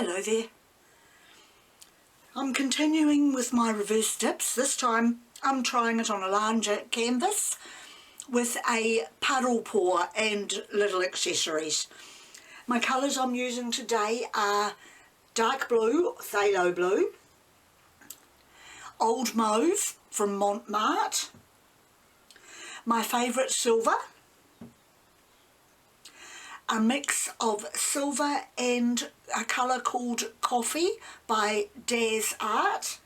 Hello there. I'm continuing with my reverse dips. This time I'm trying it on a larger canvas with a puddle pour and little accessories. My colours I'm using today are dark blue, phthalo blue, old mauve from MydNyte, my favourite silver, a mix of silver and a colour called Coffee by Daz Art,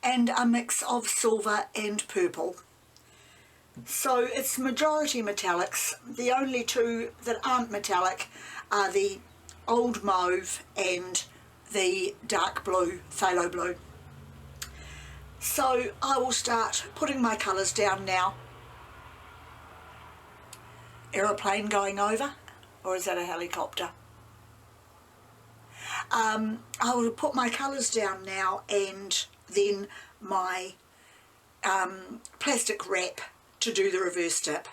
and a mix of silver and purple. So it's majority metallics. The only two that aren't metallic are the old mauve and the dark blue, phthalo blue. So I will start putting my colours down now. Aeroplane going over, or is that a helicopter? I will put my colours down now and then my plastic wrap to do the reverse dip.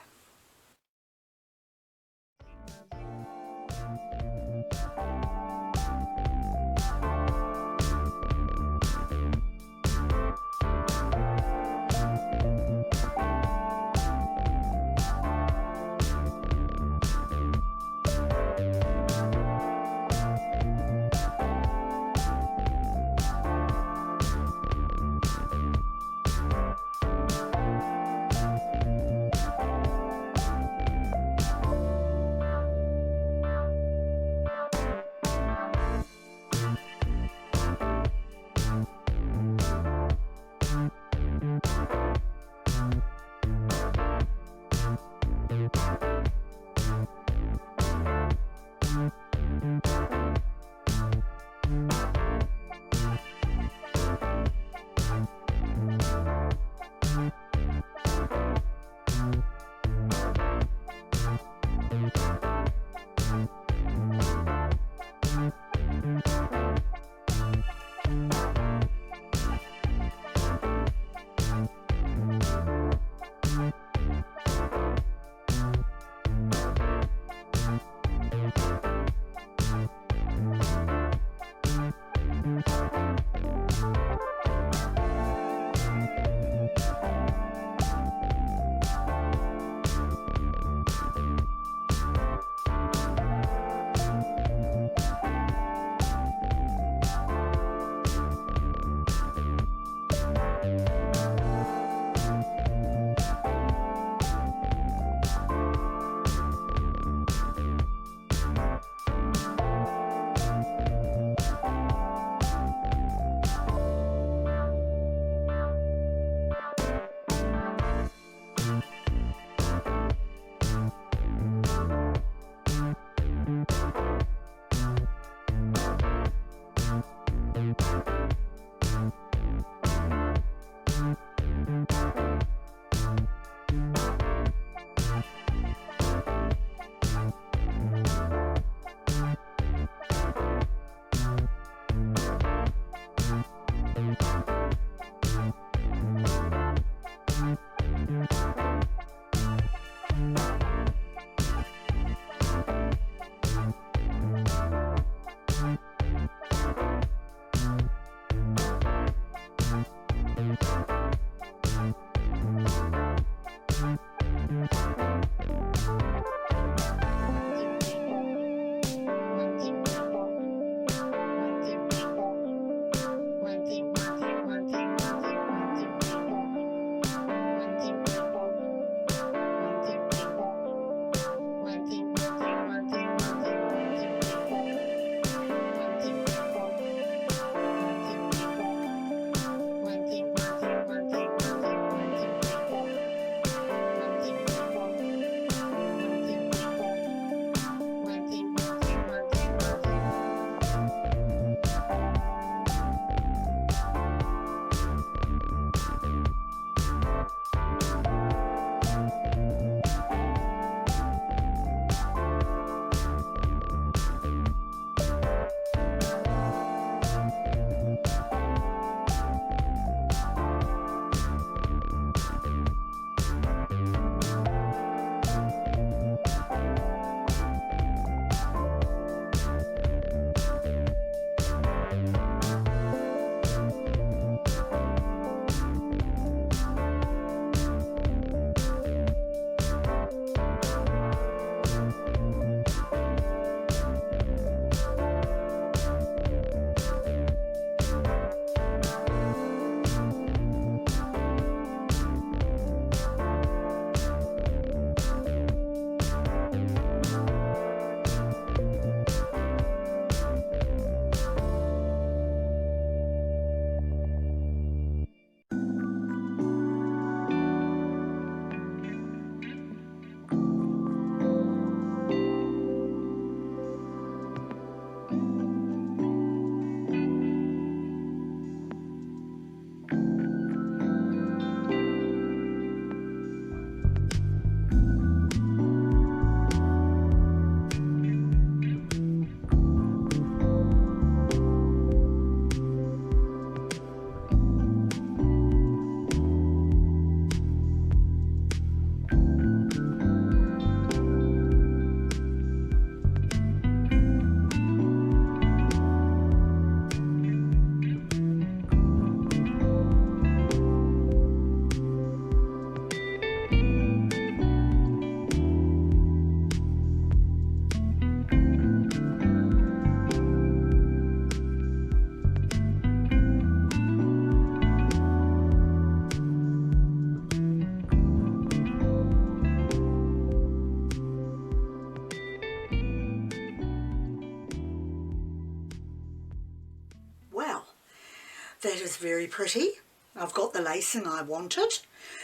That is very pretty. I've got the lacing I wanted.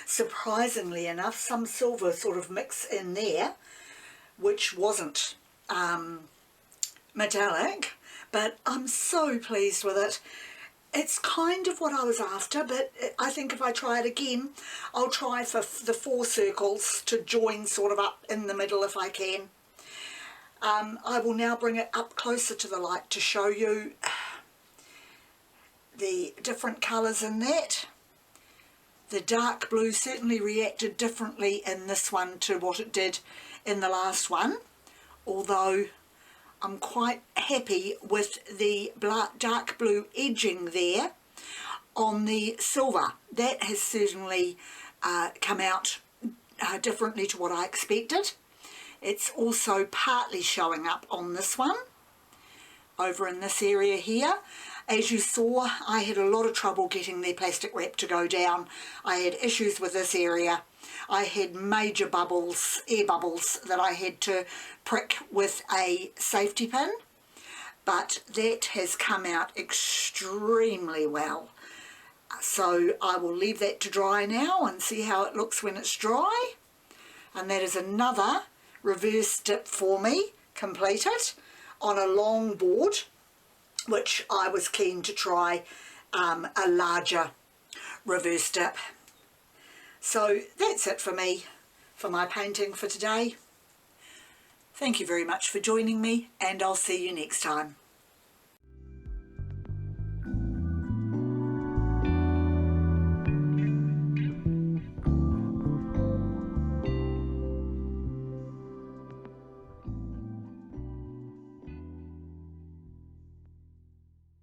Surprisingly enough, some silver sort of mix in there, which wasn't metallic, but I'm so pleased with it. It's kind of what I was after, but I think if I try it again, I'll try for the 4 circles to join sort of up in the middle if I can. I will now bring it up closer to the light to show you the different colours in that. The dark blue certainly reacted differently in this one to what it did in the last one, although I'm quite happy with the dark blue edging there on the silver. That has certainly come out differently to what I expected. It's also partly showing up on this one, over in this area here. As you saw, I had a lot of trouble getting the plastic wrap to go down. I had issues with this area. I had major bubbles, air bubbles, that I had to prick with a safety pin, but that has come out extremely well. So I will leave that to dry now and see how it looks when it's dry. And that is another reverse dip for me, completed, on a long board, which I was keen to try a larger reverse dip. So that's it for me, for my painting for today. Thank you very much for joining me, and I'll see you next time.